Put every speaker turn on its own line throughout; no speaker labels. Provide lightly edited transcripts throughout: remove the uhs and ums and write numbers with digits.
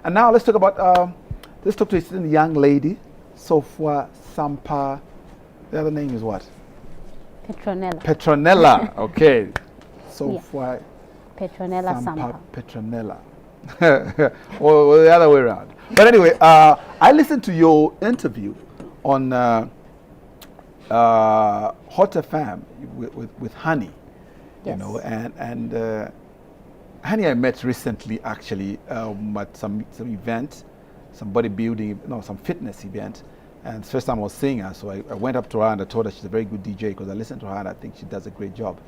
And now let's talk about, let's talk to this young lady, Nsofwa Sampa. The other name is what?
Petronella.
Petronella, okay. Nsofwa
Petronella Sampa.
Petronella. or the other way around. But anyway, I listened to your interview on Hot FM with Honey,
Yes.
you know, and Honey I met recently actually at some event, some bodybuilding, no, some fitness event, and it's the first time I was seeing her, so I went up to her and I told her she's a very good DJ because I listened to her and I think she does a great job.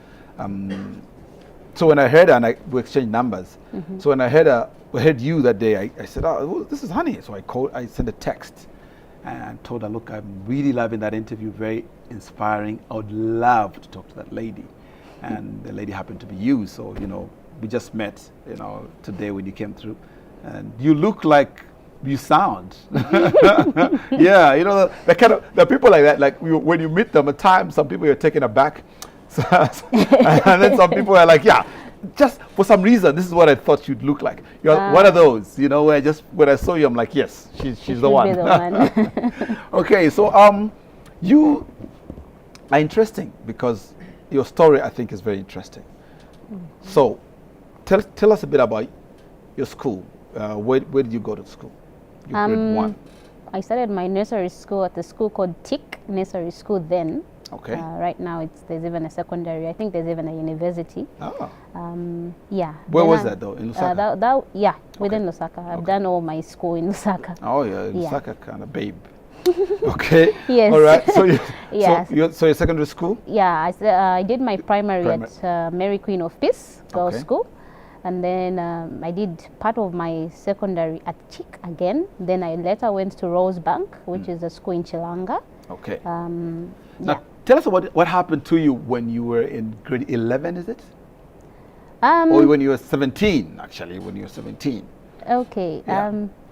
So when I heard her, and we exchanged numbers. So when I heard you that day, I said, "Oh, this is Honey." So I sent a text and told her, "Look, I'm really loving that interview. Very inspiring. I would love to talk to that lady." And the lady happened to be you. So you know, we just met, you know, today when you came through, and you look like you sound. Yeah, you know, the people like that. Like when you meet them, at times some people you're taken aback. And then some people are like, yeah, just for some reason, this is what I thought you'd look like. You're one of those, you know, where when I saw you, I'm like, yes, she's the one. Okay, so you are interesting because your story, I think, is very interesting. So tell us a bit about your school. Where did you go to school? Your grade 1.
I started my nursery school at a school called TIC Nursery School then.
Okay.
Right now, there's even a secondary. I think there's even a university.
Oh.
Yeah.
Where was that though? In Lusaka?
Yeah, within Lusaka. I've done all my school in Lusaka.
Oh yeah, Lusaka kind of babe. Okay.
Yes.
All right. So
yes.
So your secondary school?
Yeah, I did my primary at Mary Queen of Peace Girls School, and then I did part of my secondary at TIC again. Then I later went to Rosebank, which is a school in Chilanga.
Okay.
Yeah.
Tell us what happened to you when you were in grade 11, is it? Or when you were 17, actually, when you were 17.
Okay.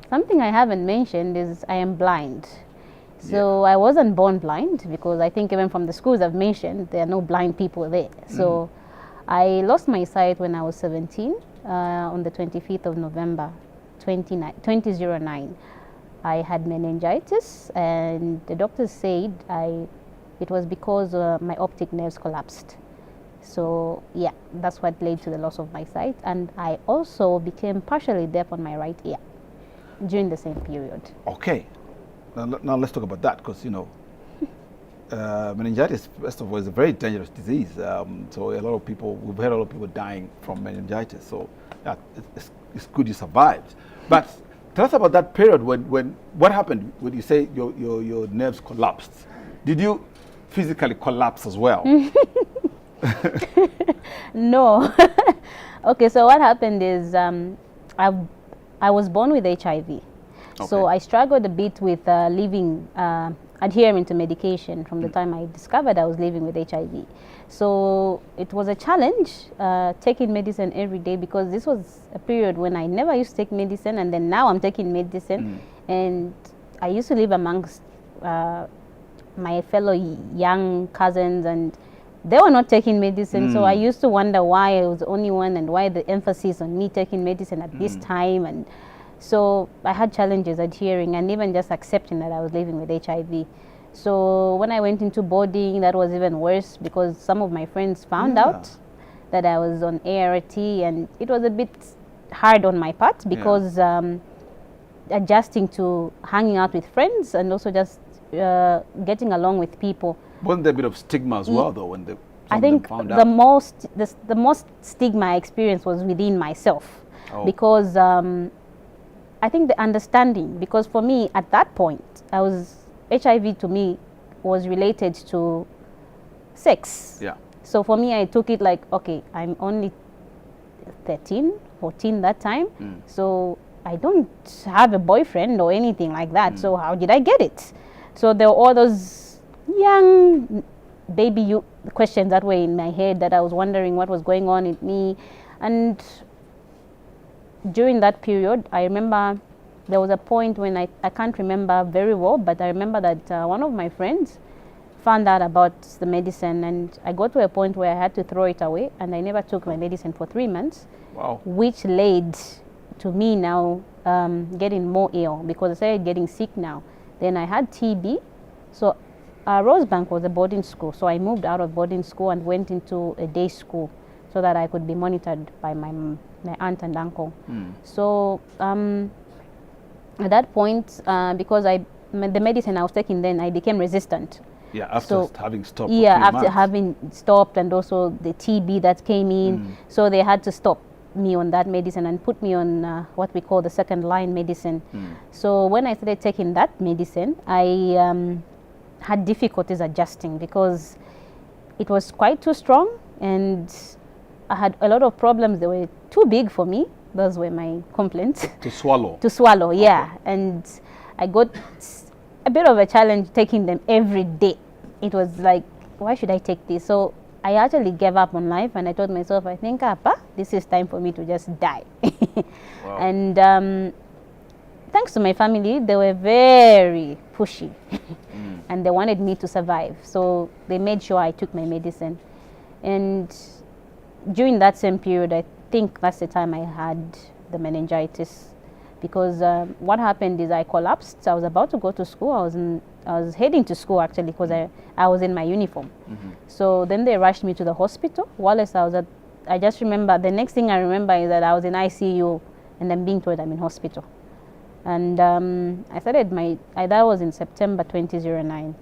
Something I haven't mentioned is I am blind. So I wasn't born blind because I think even from the schools I've mentioned, there are no blind people there. So I lost my sight when I was 17 on the 25th of November, 2009. I had meningitis and the doctors said it was because my optic nerves collapsed. So yeah, that's what led to the loss of my sight. And I also became partially deaf on my right ear during the same period.
Okay. Now let's talk about that because, you know, meningitis, first of all, is a very dangerous disease. So we've heard a lot of people dying from meningitis. So yeah, it's good you survived. But tell us about that period what happened when you say your nerves collapsed. Did you physically collapse as well?
No. Okay, so what happened is I was born with HIV. Okay. So I struggled a bit with adhering to medication from the time I discovered I was living with HIV. So it was a challenge taking medicine every day because this was a period when I never used to take medicine, and then now I'm taking medicine. And I used to live amongst my fellow young cousins, and they were not taking medicine. So I used to wonder why I was the only one and why the emphasis on me taking medicine at this time. And so I had challenges adhering and even just accepting that I was living with HIV. So when I went into boarding, that was even worse because some of my friends found out that I was on ART, and it was a bit hard on my part because adjusting to hanging out with friends and also just getting along with people.
Wasn't there a bit of stigma as well, though, when
I think the most stigma I experienced was within myself because I think the understanding, because for me at that point, HIV to me was related to sex. Yeah. So for me, I took it like, okay, I'm only 13, 14 that time, so I don't have a boyfriend or anything like that. So how did I get it? So there were all those young baby questions that were in my head that I was wondering what was going on in me. And during that period, I remember there was a point when I can't remember very well, but I remember that one of my friends found out about the medicine, and I got to a point where I had to throw it away, and I never took my medicine for 3 months. Wow. Which led to me now getting more ill because I started getting sick now. Then I had TB. So Rosebank was a boarding school. So I moved out of boarding school and went into a day school so that I could be monitored by my aunt and uncle. So at that point, because the medicine I was taking then, I became resistant.
Yeah, after having stopped.
Yeah,
for 3
after
months.
having stopped, and also the TB that came in. So they had to stop me on that medicine and put me on what we call the second line medicine. So when I started taking that medicine, I had difficulties adjusting because it was quite too strong, and I had a lot of problems. They were too big for me. Those were my complaints.
To swallow.
To swallow, yeah. Okay. And I got a bit of a challenge taking them every day. It was like, why should I take this? So I actually gave up on life, and I told myself, I think, this is time for me to just die.
Wow.
And thanks to my family, they were very pushy, and they wanted me to survive. So they made sure I took my medicine. And during that same period, I think that's the time I had the meningitis. Because what happened is I collapsed. I was about to go to school. I was heading to school actually because I was in my uniform. So then they rushed me to the hospital. Whilst I just remember, the next thing I remember is that I was in ICU and I'm being told I'm in hospital. And I started that was in September 2009.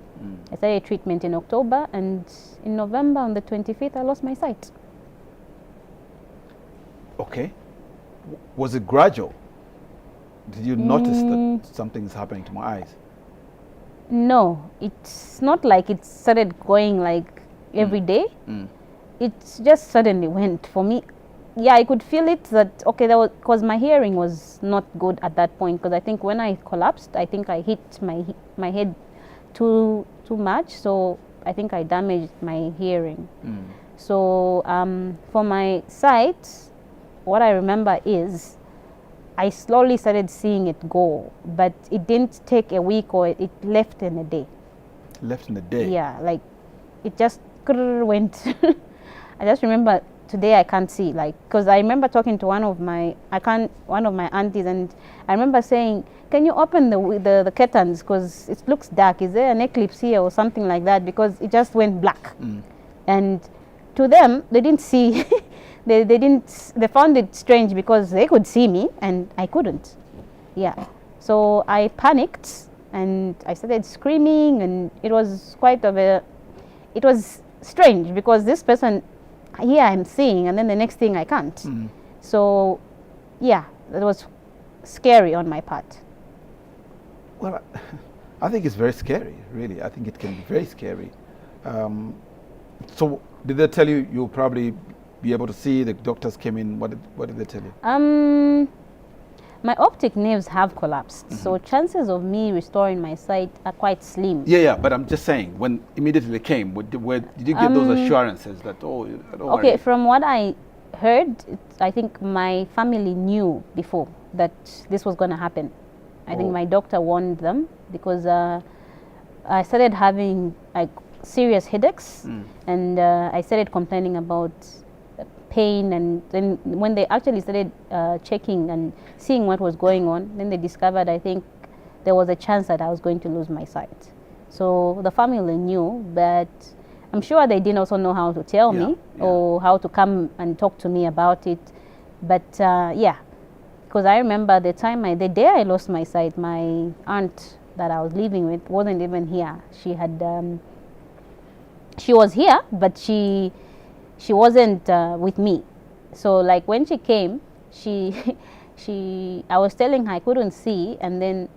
I started treatment in October, and in November on the 25th, I lost my sight.
Okay. Was it gradual? Did you notice that something's happening to my eyes?
No, it's not like it started going like every day. It just suddenly went for me. Yeah, I could feel it that, okay, that was because my hearing was not good at that point, because I think when I collapsed, I think I hit my head too much, so I think I damaged my hearing. So for my sight, what I remember is I slowly started seeing it go, but it didn't take a week, or it left in a day.
Left in a day?
Yeah, like it just went. I just remember today I can't see, like, because I remember talking to one of my aunties, and I remember saying, can you open the curtains because it looks dark, is there an eclipse here or something like that, because it just went black. And to them, they didn't see they found it strange because they could see me and I couldn't. Yeah, so I panicked and I started screaming, and it was it was strange because this person here I'm seeing, and then the next thing I can't. So yeah, that was scary on my part.
Well, I think it's very scary, really. I think it can be very scary. So did they tell you you'll probably be able to see? The doctors came in. What did they tell you?
My optic nerves have collapsed, so chances of me restoring my sight are quite slim.
Yeah, but I'm just saying, when immediately they came, where did you get those assurances that, don't
okay,
worry?
From what I heard, I think my family knew before that this was going to happen. I think my doctor warned them because I started having like serious headaches, and I started complaining about pain, and then when they actually started checking and seeing what was going on, then they discovered, I think, there was a chance that I was going to lose my sight. So the family knew, but I'm sure they didn't also know how to tell me or how to come and talk to me about it. But yeah, because I remember the day I lost my sight, my aunt that I was living with wasn't even here. She was here, but she wasn't with me. So like when she came, I was telling her I couldn't see, and then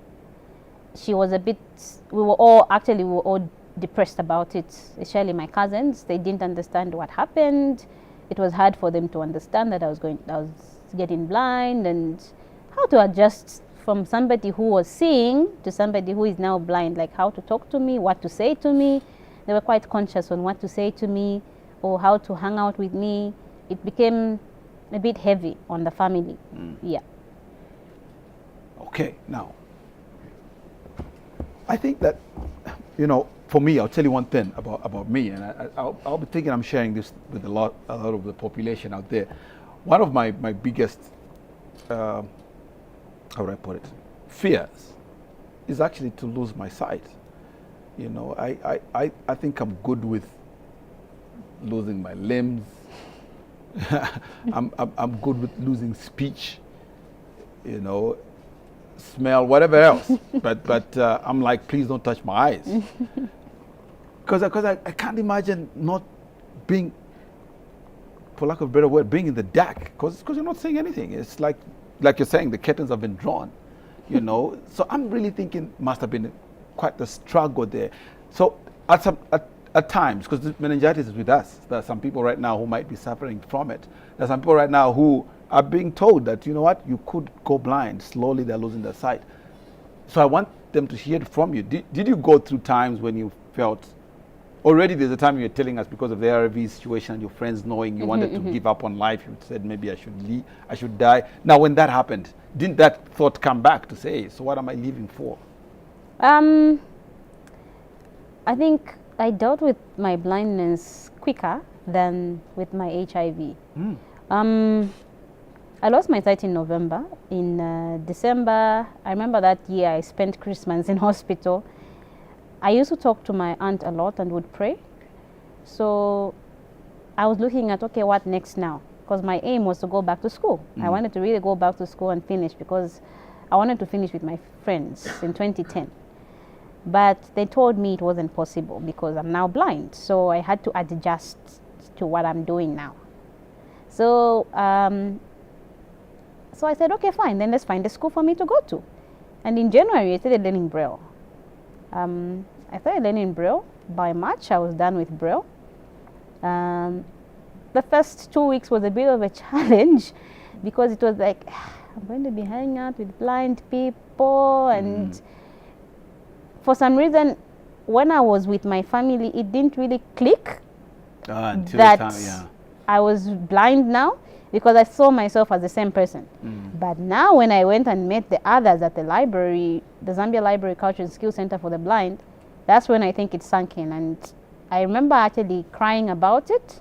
she was we were all depressed about it, especially my cousins. They didn't understand what happened. It was hard for them to understand that I was getting blind, and how to adjust from somebody who was seeing to somebody who is now blind, like how to talk to me, what to say to me. They were quite conscious on what to say to me or how to hang out with me. It became a bit heavy on the family. Yeah.
Okay, now, I think that, for me, I'll tell you one thing about me, and I'll be thinking I'm sharing this with a lot of the population out there. One of my biggest how would I put it, fears is actually to lose my sight. You know, I think I'm good with losing my limbs. I'm good with losing speech, you know, smell, whatever else. but I'm like, please don't touch my eyes. Because I can't imagine not being, for lack of a better word, being in the dark. Because you're not saying anything. It's like you're saying, the curtains have been drawn, you know. So I'm really thinking must have been quite the struggle there. So at times, because meningitis is with us, there are some people right now who might be suffering from it. There are some people right now who are being told that, you know what, you could go blind. Slowly they're losing their sight. So I want them to hear it from you. Did you go through times when you felt, already there's a time you were telling us because of the ARV situation and your friends knowing you wanted to give up on life, you said maybe I should leave, I should die. Now when that happened, didn't that thought come back to say, so what am I living for?
I think I dealt with my blindness quicker than with my HIV. I lost my sight in November. In December, I remember that year I spent Christmas in hospital. I used to talk to my aunt a lot and would pray. So I was looking at, okay, what next now? Because my aim was to go back to school. I wanted to really go back to school and finish, because I wanted to finish with my friends in 2010. But they told me it wasn't possible because I'm now blind. So I had to adjust to what I'm doing now. So, so I said, okay, fine, then let's find a school for me to go to. And in January, I started learning Braille. I started learning Braille. By March, I was done with Braille. The first 2 weeks was a bit of a challenge because it was like, I'm going to be hanging out with blind people. And for some reason, when I was with my family, it didn't really click that I was blind now, because I saw myself as the same person. But now when I went and met the others at the library, the Zambia Library Culture and Skills Center for the Blind, that's when I think it sunk in. And I remember actually crying about it.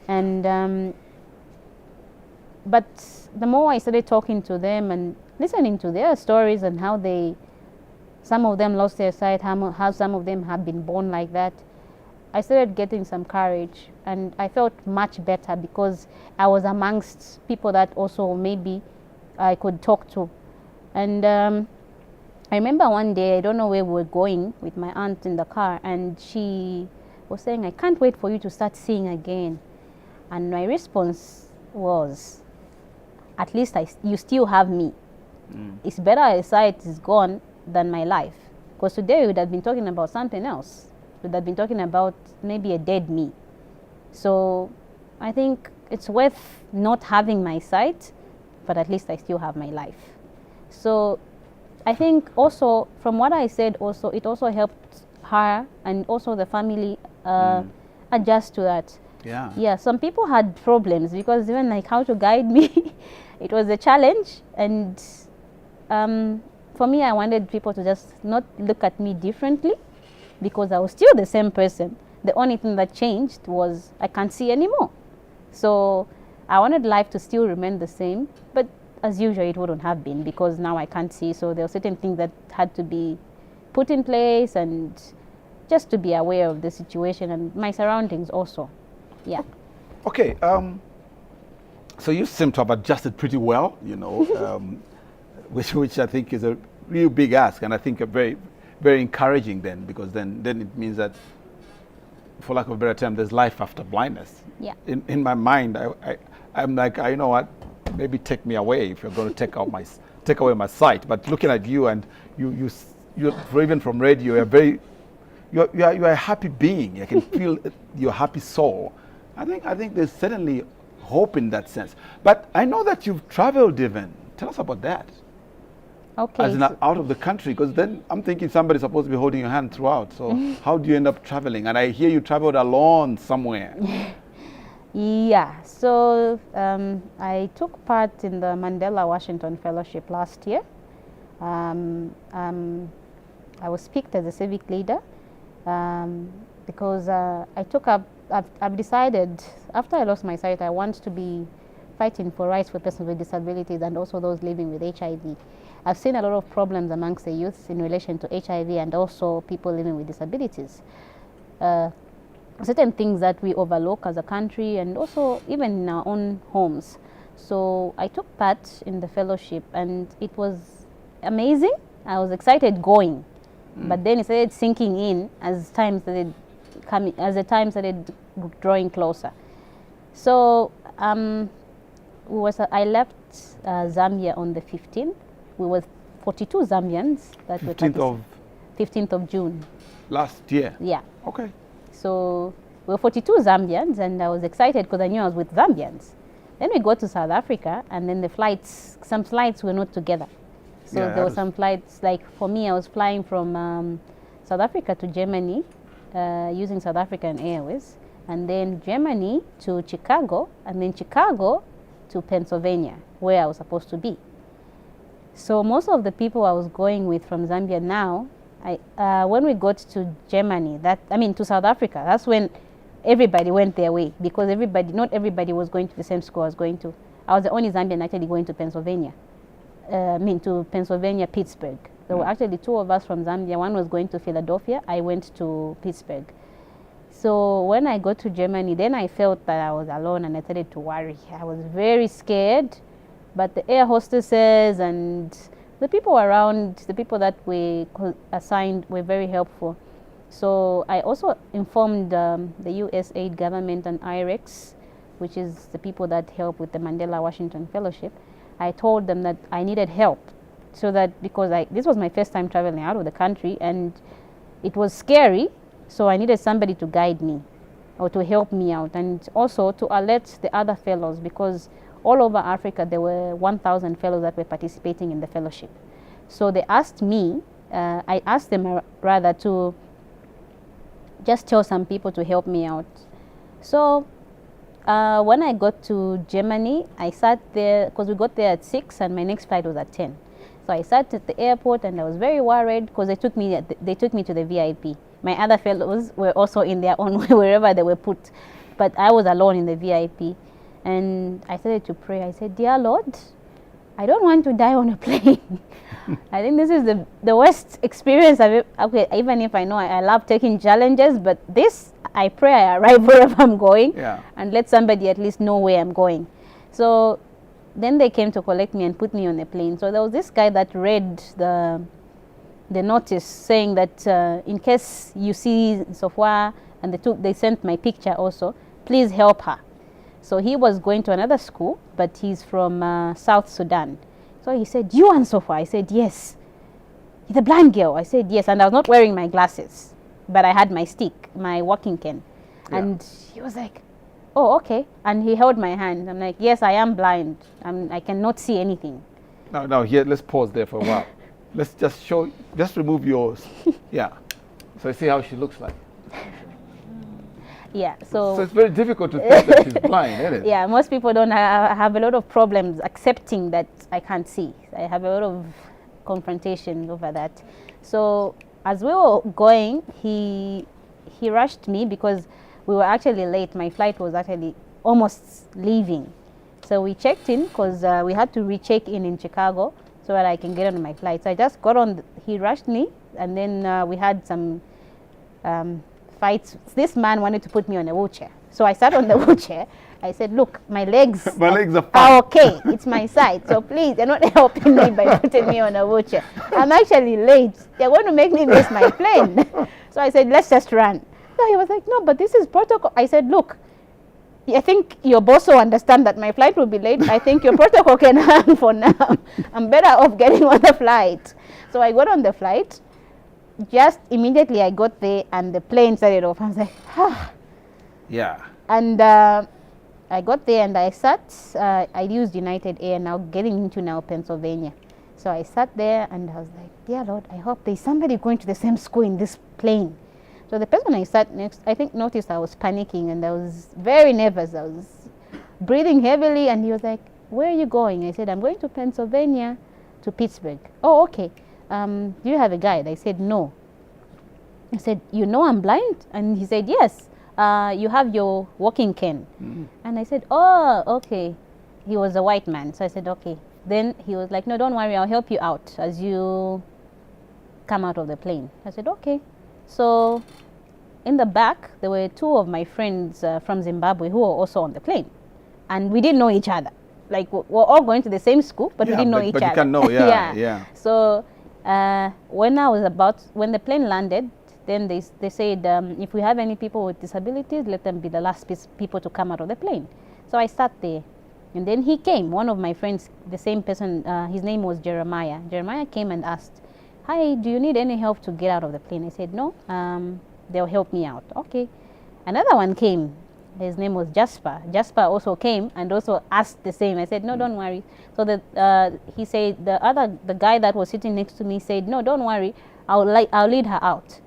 And but the more I started talking to them and listening to their stories and how some of them lost their sight, how some of them have been born like that, I started getting some courage, and I felt much better because I was amongst people that also maybe I could talk to. And I remember one day, I don't know where we were going with my aunt in the car, and she was saying, I can't wait for you to start seeing again. And my response was, at least you still have me. It's better a sight is gone than my life. Because today we would have been talking about something else. We would have been talking about maybe a dead me. So I think it's worth not having my sight, but at least I still have my life. So I think also, from what I said also, it also helped her and also the family adjust to that. Yeah, some people had problems because even like how to guide me, it was a challenge. And for me, I wanted people to just not look at me differently because I was still the same person. The only thing that changed was I can't see anymore. So I wanted life to still remain the same, but as usual, it wouldn't have been because now I can't see. So there were certain things that had to be put in place, and just to be aware of the situation and my surroundings also. Yeah.
Okay. So you seem to have adjusted pretty well, you know, which I think is a real big ask, and I think a very, very encouraging then, because then it means that, for lack of a better term, there's life after blindness.
Yeah.
In my mind, I'm like, you know what, maybe take me away if you're going to take away my sight. But looking at you, and you even from radio, you're a happy being. I can feel your happy soul. I think there's certainly hope in that sense. But I know that you've traveled even. Tell us about that.
Okay.
As in out of the country, because then I'm thinking somebody's supposed to be holding your hand throughout. So how do you end up traveling? And I hear you traveled alone somewhere.
Yeah. So I took part in the Mandela Washington Fellowship last year. I was picked as a civic leader because I've decided, after I lost my sight, I want to be fighting for rights for persons with disabilities and also those living with HIV. I've seen a lot of problems amongst the youth in relation to HIV and also people living with disabilities. Certain things that we overlook as a country and also even in our own homes. So I took part in the fellowship and it was amazing. I was excited going, but then it started sinking in as time started coming, as the time started drawing closer. So I left Zambia on the 15th. We were 42 Zambians that 15th of June.
Last year?
Yeah.
Okay.
So we were 42 Zambians and I was excited because I knew I was with Zambians. Then we got to South Africa and then some flights were not together. So there were some flights, like for me, I was flying from South Africa to Germany using South African Airways, and then Germany to Chicago, and then Chicago to Pennsylvania, where I was supposed to be. So most of the people I was going with from Zambia now, when we got to Germany, to South Africa, that's when everybody went their way, because not everybody was going to the same school I was going to. I was the only Zambian actually going to Pennsylvania. To Pennsylvania, Pittsburgh. There were actually two of us from Zambia. One was going to Philadelphia. I went to Pittsburgh. So when I got to Germany, then I felt that I was alone and I started to worry. I was very scared, but the air hostesses and the people around, the people that we assigned were very helpful. So I also informed the USAID government and IREX, which is the people that help with the Mandela Washington Fellowship. I told them that I needed help, so that because this was my first time traveling out of the country and it was scary, so I needed somebody to guide me or to help me out, and also to alert the other fellows, because all over Africa there were 1,000 fellows that were participating in the fellowship. So they asked me, I asked them rather to just tell some people to help me out. So when I got to Germany, I sat there, because we got there at 6 and my next flight was at 10. So I sat at the airport and I was very worried because they took me to the VIP. My other fellows were also in their own way, wherever they were put. But I was alone in the VIP. And I started to pray. I said, "Dear Lord, I don't want to die on a plane." I think this is the worst experience I've ever, even if I know I love taking challenges, but this, I pray I arrive wherever I'm going and let somebody at least know where I'm going. So then they came to collect me and put me on a plane. So there was this guy that read the notice saying that in case you see Nsofwa, and they sent my picture also, please help her. So he was going to another school, but he's from South Sudan. So he said, "You are Nsofwa?" I said, "Yes." "The blind girl?" I said, "Yes." And I was not wearing my glasses, but I had my stick, my walking cane. And he was like, "Oh, okay." And he held my hand. I'm like, "Yes, I am blind. I cannot see anything."
No, here, let's pause there for a while. Let's just remove yours. Yeah. So see how she looks like.
Yeah, so
it's very difficult to think that she's blind, isn't it?
Yeah, most people don't have a lot of problems accepting that I can't see. I have a lot of confrontation over that. So as we were going, he rushed me because we were actually late. My flight was actually almost leaving. So we checked in because we had to recheck in Chicago so that I can get on my flight. So I just got on. He rushed me, and then we had some fights. This man wanted to put me on a wheelchair. So I sat on the wheelchair. I said, "Look, my legs are okay. It's my side. So please, they're not helping me by putting me on a wheelchair. I'm actually late. They're going to make me miss my plane." So I said, "Let's just run." So he was like, "No, but this is protocol." I said, "Look, I think your boss will understand that my flight will be late. I think your protocol can hang for now. I'm better off getting on the flight." So I got on the flight. Just immediately I got there and the plane started off. I was like, "Ah."
Yeah.
And I got there and I sat. I used United Air, now getting into Pennsylvania. So I sat there and I was like, "Dear Lord, I hope there's somebody going to the same school in this plane." So the person I sat next, I think, noticed I was panicking and I was very nervous. I was breathing heavily, and he was like, "Where are you going?" I said, "I'm going to Pennsylvania, to Pittsburgh." "Oh, okay. Do you have a guide?" I said, "No." I said, "You know I'm blind?" And he said, "Yes. You have your walking cane." And I said, "Oh, okay." He was a white man. So I said, "Okay, then he was like, no, don't worry, I'll help you out as you come out of the plane. I said, okay. So in the back, there were two of my friends from Zimbabwe who were also on the plane. And we didn't know each other. Like, we're all going to the same school, but we didn't know each other. But
you can know, yeah.
So when the plane landed, then they said, if we have any people with disabilities, let them be the last people to come out of the plane. So I sat there. And then he came, one of my friends, the same person, his name was Jeremiah. Jeremiah came and asked, hi, do you need any help to get out of the plane? I said, no, they'll help me out. Okay. Another one came. His name was Jasper. Jasper also came and also asked the same. I said, no, don't worry. So he said, the guy that was sitting next to me said, no, don't worry, I'll lead her out.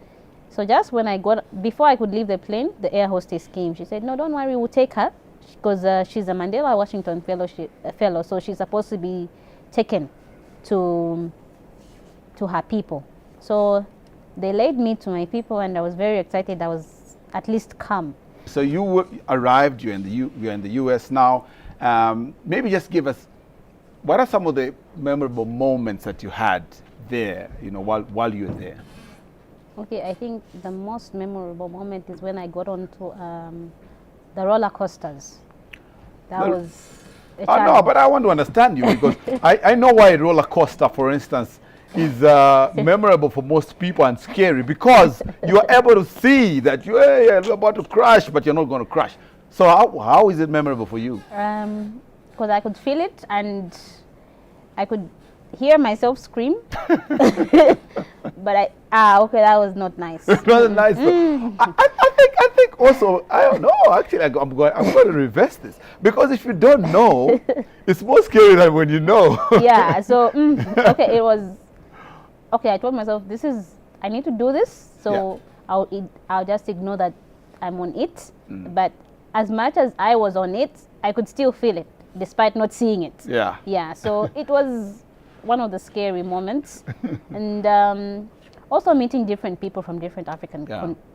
So just when before I could leave the plane, the air hostess came. She said, no, don't worry, we'll take her, because she's a Mandela Washington fellow, so she's supposed to be taken to her people. So they laid me to my people, and I was very excited. I was at least calm.
So you arrived, you're in the U.S. now. Maybe just give us, what are some of the memorable moments that you had there, while you were there?
Okay, I think the most memorable moment is when I got onto the roller coasters. That was a challenge.
No, but I want to understand you, because I know why a roller coaster, for instance, is memorable for most people and scary, because you are able to see that you're about to crash, but you're not going to crash. So how is it memorable for you?
Because I could feel it, and I could hear myself scream. But okay, that was not nice.
It wasn't nice. I think also, I don't know, actually I'm going to reverse this, because if you don't know, it's more scary than when you know.
Yeah, so okay, it was okay. I told myself, I need to do this, so yeah. I'll just ignore that I'm on it. But as much as I was on it, I could still feel it despite not seeing it. Yeah, so it was one of the scary moments. And also meeting different people from different African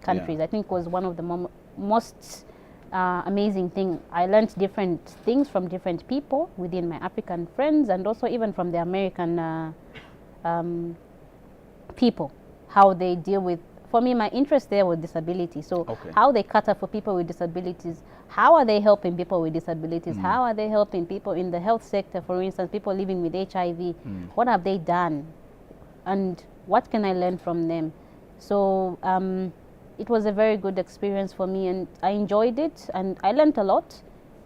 countries, I think was one of the most amazing thing. I learned different things from different people within my African friends, and also even from the American people, how they deal with, for me, my interest there was disability. So how they cater for people with disabilities, how are they helping people with disabilities, how are they helping people in the health sector, for instance, people living with HIV, what have they done, and what can I learn from them? So it was a very good experience for me, and I enjoyed it, and I learned a lot,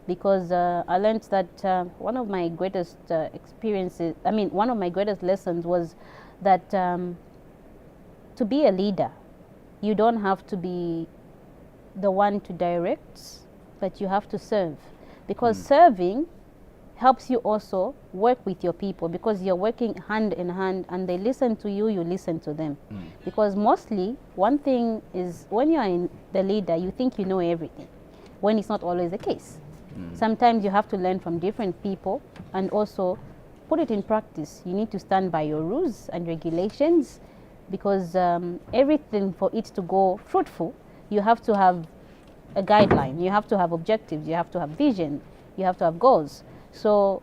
because I learned that one of my greatest one of my greatest lessons was that to be a leader, you don't have to be the one to direct, but you have to serve, because serving helps you also work with your people, because you're working hand in hand, and they listen to you, you listen to them. Because mostly, one thing is, when you are the leader, you think you know everything, when it's not always the case. Sometimes you have to learn from different people and also put it in practice. You need to stand by your rules and regulations, because everything, for it to go fruitful, you have to have a guideline, you have to have objectives, you have to have vision, you have to have goals. So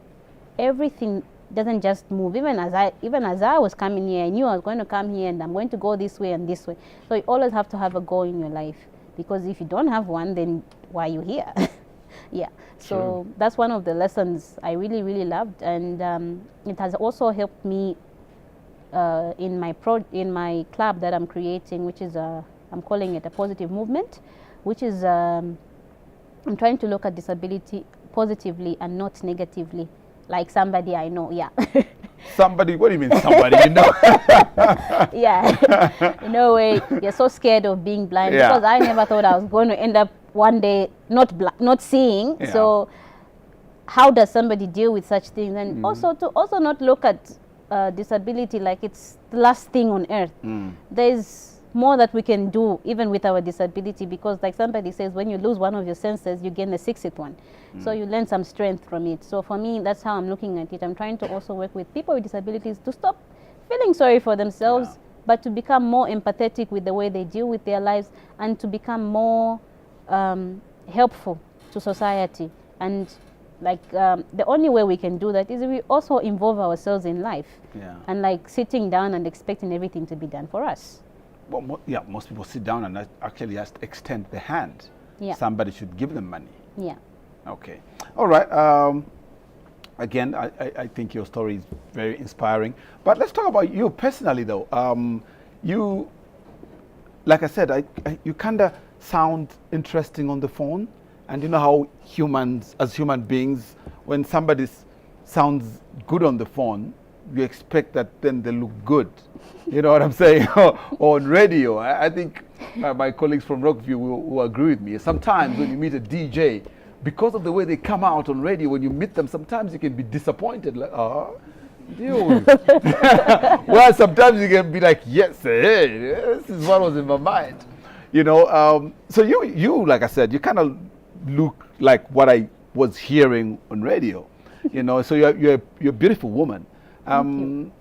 everything doesn't just move. Even as I was coming here, I knew I was going to come here and I'm going to go this way and this way. So you always have to have a goal in your life, because if you don't have one, then why are you here? Yeah. So that's one of the lessons I really, really loved, and it has also helped me in my club that I'm creating, which is I'm calling it a positive movement, which is I'm trying to look at disability positively and not negatively, like somebody I know. Yeah.
Somebody? What do you mean somebody you know?
Yeah. In a way, you're so scared of being blind, because I never thought I was going to end up one day not seeing. So how does somebody deal with such things? And also not look at disability like it's the last thing on earth. There's more that we can do even with our disability, because like somebody says, when you lose one of your senses, you gain a sixth one. So you learn some strength from it. So for me, that's how I'm looking at it. I'm trying to also work with people with disabilities to stop feeling sorry for themselves, but to become more empathetic with the way they deal with their lives, and to become more helpful to society, and Like the only way we can do that is we also involve ourselves in life.
Yeah.
And like sitting down and expecting everything to be done for us.
Well, most people sit down and actually just extend the hand.
Yeah.
Somebody should give them money.
Yeah.
Okay. All right. Again, I think your story is very inspiring. But let's talk about you personally, though. You, like I said, you kind of sound interesting on the phone. And you know how humans, as human beings, when somebody sounds good on the phone, you expect that then they look good. You know what I'm saying? Or on radio. I think my colleagues from Rockview will agree with me. Sometimes when you meet a DJ, because of the way they come out on radio, when you meet them, sometimes you can be disappointed. Like, oh, dude. Well, sometimes you can be like, yes, hey, this is what was in my mind. You know, so you, like I said, you kind of look like what I was hearing on radio. You know, so you're a beautiful woman.
Thank you.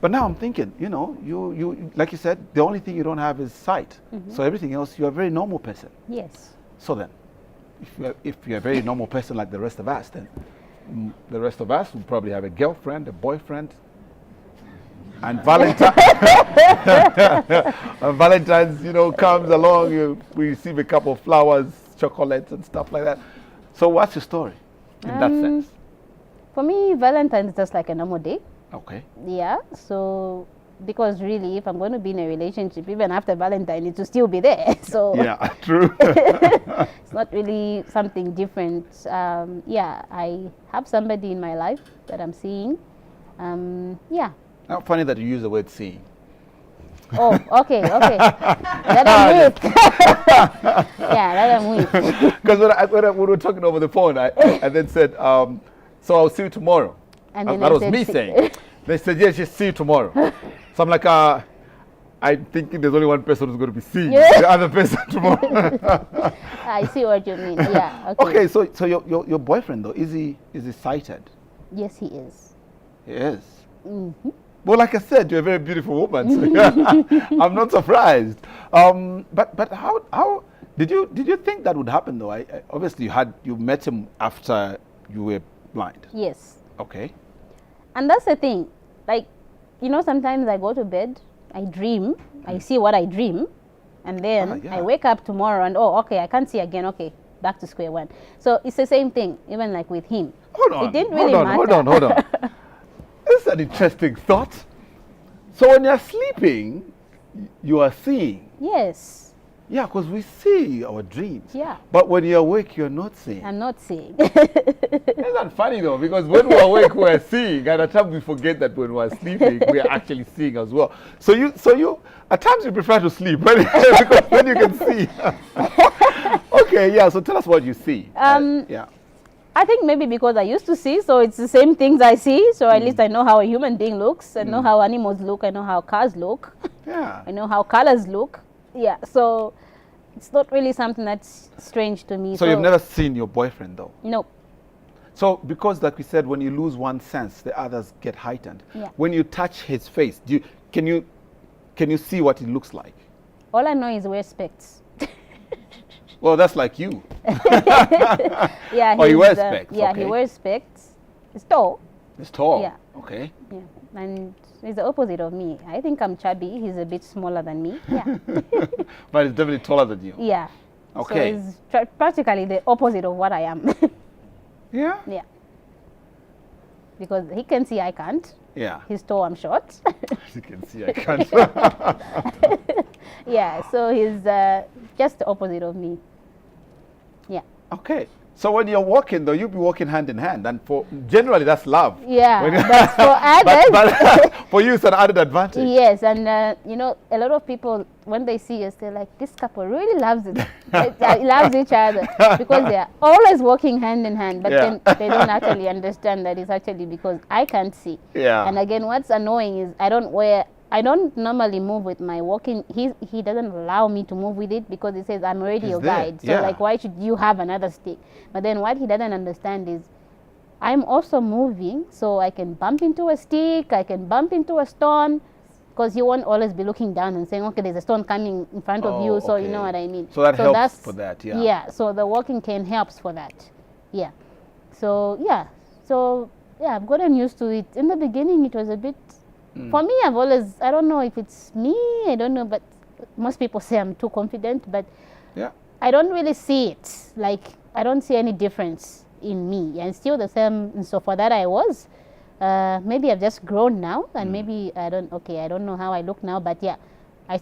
But now I'm thinking, you know, you like you said, the only thing you don't have is sight. So everything else, you're a very normal person.
Yes.
So then, if you're a very normal person like the rest of us, then the rest of us will probably have a girlfriend, a boyfriend, and Valentine's, you know, comes along, we receive a couple of flowers, chocolates and stuff like that. So what's your story in that sense?
For me, Valentine's is just like a normal day.
Okay.
Yeah, so because really, if I'm going to be in a relationship, even after Valentine, it will still be there. So
yeah, true.
It's not really something different. Yeah, I have somebody in my life that I'm seeing. Yeah.
Now, funny that you use the word seeing.
Oh, okay. That I'm with. Yeah, that I'm with.
Because when we were talking over the phone, I then said, so I'll see you tomorrow.
And then
that was me saying. They said, yes, just see you tomorrow. So I'm like, I'm thinking there's only one person who's going to be seeing the other person tomorrow.
I see what you mean. Yeah.
Okay. So your boyfriend though, is he sighted?
Yes, he is.
He is. Well, like I said, you're a very beautiful woman. So I'm not surprised. But how did you think that would happen though? Obviously you met him after you were blind.
Yes.
Okay.
And that's the thing. Like, you know, sometimes I go to bed, I dream, I see what I dream, and then I wake up tomorrow and I can't see again. Okay, back to square one. So it's the same thing, even like with him.
Hold on.
It didn't really matter.
Hold on. This is an interesting thought. So when you're sleeping, you are seeing.
Yes.
Yeah, because we see our dreams.
Yeah.
But when you're awake, you're not seeing.
I'm not seeing.
Isn't that funny though? Because when we're awake, we're seeing. And at times we forget that when we're sleeping, we're actually seeing as well. So you at times you prefer to sleep because when you can see. Okay, yeah. So tell us what you see. Yeah.
I think maybe because I used to see, so it's the same things I see. So at least I know how a human being looks. I know how animals look. I know how cars look.
Yeah.
I know how colors look. Yeah. So it's not really something that's strange to me.
So you've never seen your boyfriend though?
No.
So because like we said, when you lose one sense, the others get heightened.
Yeah.
When you touch his face, can you see what he looks like?
All I know is he wears specs.
Well, that's like you.
Yeah.
Oh, he wears specs.
Yeah,
okay.
he wears specs. He's tall.
He's tall.
Yeah.
Okay.
Yeah. And he's the opposite of me. I think I'm chubby. He's a bit smaller than me. Yeah.
But he's definitely taller than you.
Yeah.
Okay.
So he's practically the opposite of what I am.
Yeah.
Yeah. Because he can see, I can't.
Yeah.
He's tall, I'm short.
As you can see, I can't.
Yeah, so he's just the opposite of me. Yeah.
Okay. So when you're walking, though, you'll be walking hand in hand, and generally that's love.
Yeah, that's for others.
But for you, it's an added advantage.
Yes, and you know, a lot of people when they see us, they're like, "This couple really loves it, loves each other," because they are always walking hand in hand. But then they don't actually understand that it's actually because I can't see.
Yeah.
And again, what's annoying is I don't normally move with my walking. He doesn't allow me to move with it because he says I'm already your guide. So like, why should you have another stick? But then what he doesn't understand is I'm also moving, so I can bump into a stick, I can bump into a stone, because you won't always be looking down and saying, okay, there's a stone coming in front of you. So you know what I mean.
So that helps for that. Yeah.
Yeah. So the walking cane helps for that. Yeah. So I've gotten used to it. In the beginning, it was a bit. For me, I don't know if it's me, I don't know, but most people say I'm too confident, but I don't really see it. Like, I don't see any difference in me. I'm still the same Nsofwa that I was. Maybe I've just grown now, and maybe I don't know how I look now, but yeah.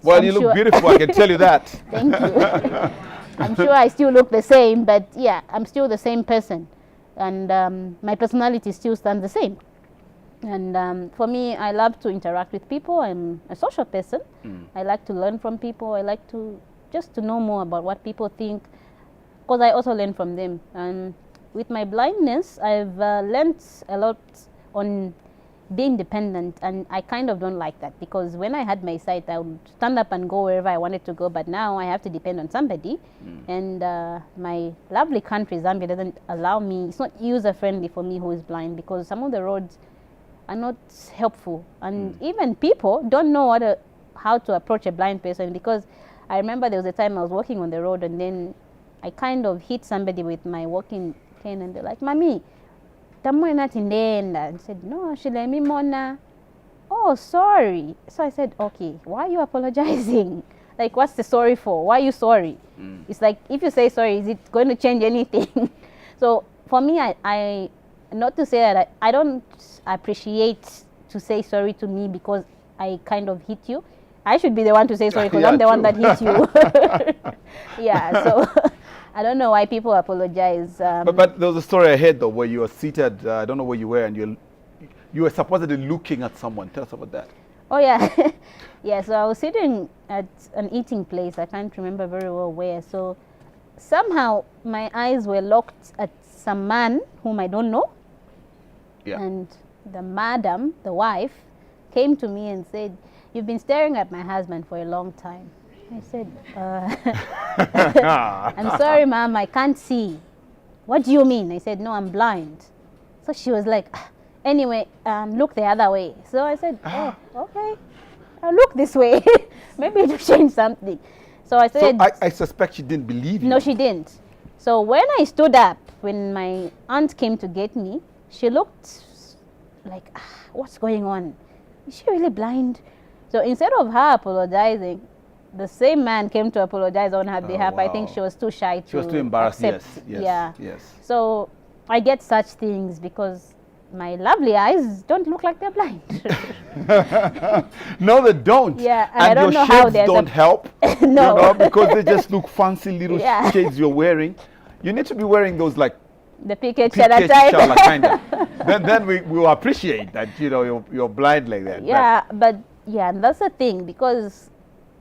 You look beautiful, I can tell you that.
Thank you. I'm sure I still look the same, but yeah, I'm still the same person. And my personality still stands the same. And for me, I love to interact with people. I'm a social person. I like to learn from people. I like to just to know more about what people think, because I also learn from them. And with my blindness, I've learned a lot on being dependent, and I kind of don't like that, because when I had my sight, I would stand up and go wherever I wanted to go, but now I have to depend on somebody. And my lovely country, Zambia, doesn't allow me. It's not user-friendly for me who is blind, because some of the roads are not helpful, and even people don't know how to approach a blind person. Because I remember there was a time I was walking on the road, and then I kind of hit somebody with my walking cane, and they're like, "Mami, I said, "No, she let me mona." "Oh, sorry." So I said, "Okay, why are you apologizing? Like, what's the sorry for? Why are you sorry?" It's like, if you say sorry, is it going to change anything? So for me, I not to say that I don't appreciate to say sorry to me because I kind of hit you. I should be the one to say sorry, because I'm the one that hit you. Yeah, so I don't know why people apologize.
But there was a story I heard, though, where you were seated, I don't know where you were, and you were supposedly looking at someone. Tell us about that.
Oh, yeah. Yeah, so I was sitting at an eating place. I can't remember very well where. So somehow my eyes were locked at some man whom I don't know.
Yeah.
And the madam, the wife, came to me and said, "You've been staring at my husband for a long time." I said, "I'm sorry, ma'am, I can't see." "What do you mean?" I said, "No, I'm blind." So she was like, "Anyway, look the other way." So I said, "Oh, okay, I'll look this way." Maybe it'll change something. So I said,
I suspect she didn't believe you.
No, she didn't. So when I stood up, when my aunt came to get me, she looked like, what's going on? Is she really blind? So instead of her apologizing, the same man came to apologize on her behalf.
Wow.
I think she was too shy to.
She was too embarrassed.
Accept.
Yes.
So I get such things because my lovely eyes don't look like they're blind.
No, they don't.
Yeah,
and
I don't know how they
don't help.
No,
because they just look fancy little shades you're wearing. You need to be wearing those like
the PK
chala
type.
kind of. Then we will appreciate that you're blind like that.
Yeah, but and that's the thing, because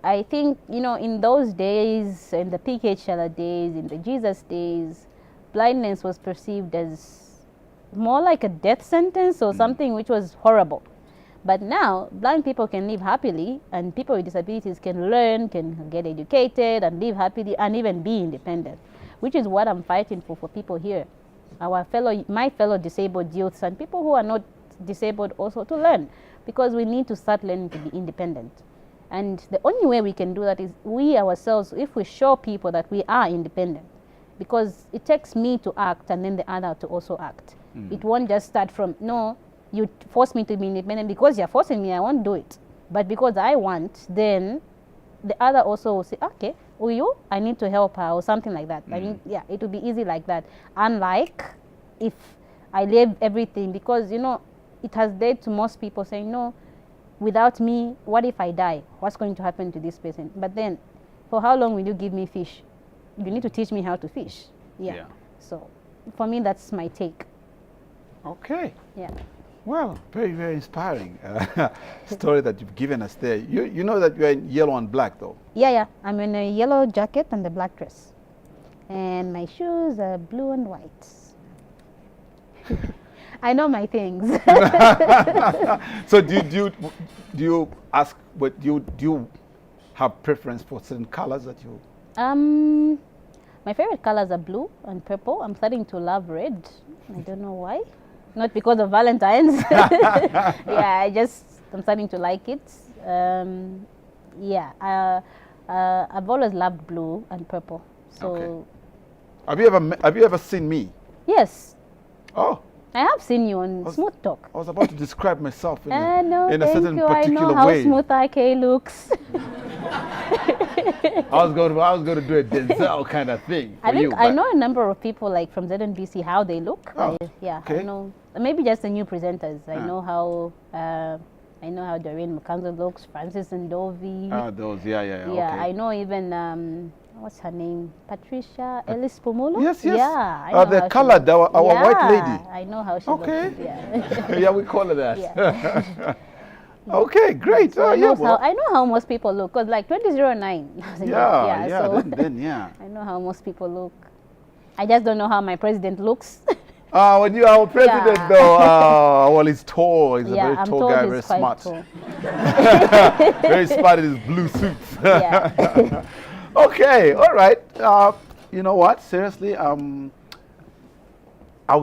I think in those days, in the PK chala days, in the Jesus days, blindness was perceived as more like a death sentence or something which was horrible. But now blind people can live happily, and people with disabilities can learn, can get educated and live happily and even be independent, which is what I'm fighting for people here. My fellow disabled youths and people who are not disabled also to learn, because we need to start learning to be independent. And the only way we can do that is we ourselves, if we show people that we are independent, because it takes me to act and then the other to also act. It won't just start from, no, you force me to be independent because you're forcing me, I won't do it. But because I want, then the other also will say, okay, I need to help her or something like that. It will be easy like that. Unlike if I leave everything, because, it has led to most people saying, no, without me, what if I die? What's going to happen to this person? But then, for how long will you give me fish? You need to teach me how to fish. Yeah. So, for me, that's my take.
Okay.
Yeah.
Well, very, very inspiring story that you've given us there. You know that you're in yellow and black, though.
Yeah. I'm in a yellow jacket and a black dress. And my shoes are blue and white. I know my things.
So do you ask, but do you have preference for certain colors that you?
My favorite colors are blue and purple. I'm starting to love red. I don't know why. Not because of Valentine's. I'm starting to like it. I've always loved blue and purple. So,
okay. Have you ever seen me?
Yes.
Oh.
I have seen you on Smooth Talk.
I was about to describe myself in
No,
a certain
you.
particular
I know how
way.
Smooth IK looks.
I was going to do a Denzel kind of thing.
I think I know a number of people like from ZNBC how they look.
Oh,
yeah,
okay.
I know. Maybe just the new presenters. I know how. I know how Doreen McCandle looks. Francis Ndovi.
Those, yeah.
Yeah,
Okay.
I know even what's her name? Patricia Ellis Pomolo.
Yes.
Yeah. I know
the
how
colored, our white lady.
I know how she
Okay.
looks. Yeah.
Yeah, we call her that.
Yeah.
Okay, great.
So I know how most people look. Cause like 2009.
Yeah.
So
Then yeah.
I know how most people look. I just don't know how my president looks.
When you are our president, though, well, he's tall. He's a very tall guy, very smart. Very smart in his blue suits.
Yeah.
Okay, all right. You know what? Seriously, I'll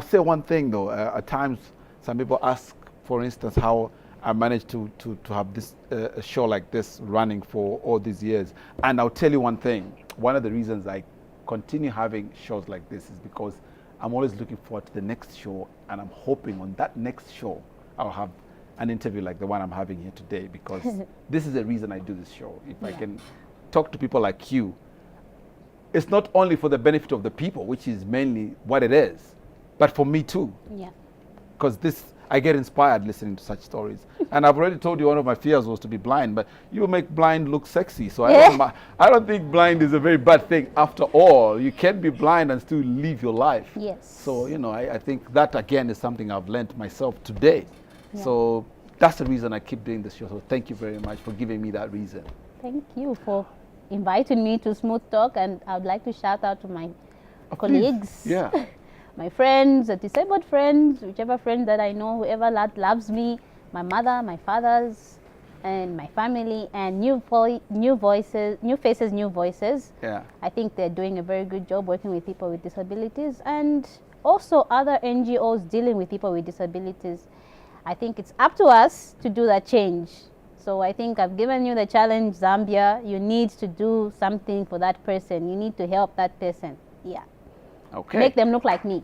say one thing though. At times, some people ask, for instance, how I managed to have this a show like this running for all these years. And I'll tell you one thing. One of the reasons I continue having shows like this is because I'm always looking forward to the next show, and I'm hoping on that next show I'll have an interview like the one I'm having here today, because this is the reason I do this show. If I can talk to people like you, it's not only for the benefit of the people, which is mainly what it is, but for me too.
Yeah.
Because I get inspired listening to such stories. And I've already told you one of my fears was to be blind, but you make blind look sexy. So I don't think blind is a very bad thing after all. You can be blind and still live your life.
Yes.
So, I think that again is something I've learned myself today.
Yeah.
So that's the reason I keep doing this show. So thank you very much for giving me that reason.
Thank you for inviting me to Smooth Talk, and I would like to shout out to my colleagues.
Yeah.
My friends, the disabled friends, whichever friend that I know, whoever loves me, my mother, my fathers, and my family, and new faces, new voices.
Yeah.
I think they're doing a very good job working with people with disabilities, and also other NGOs dealing with people with disabilities. I think it's up to us to do that change. So I think I've given you the challenge, Zambia. You need to do something for that person. You need to help that person. Yeah.
Okay.
Make them look like me.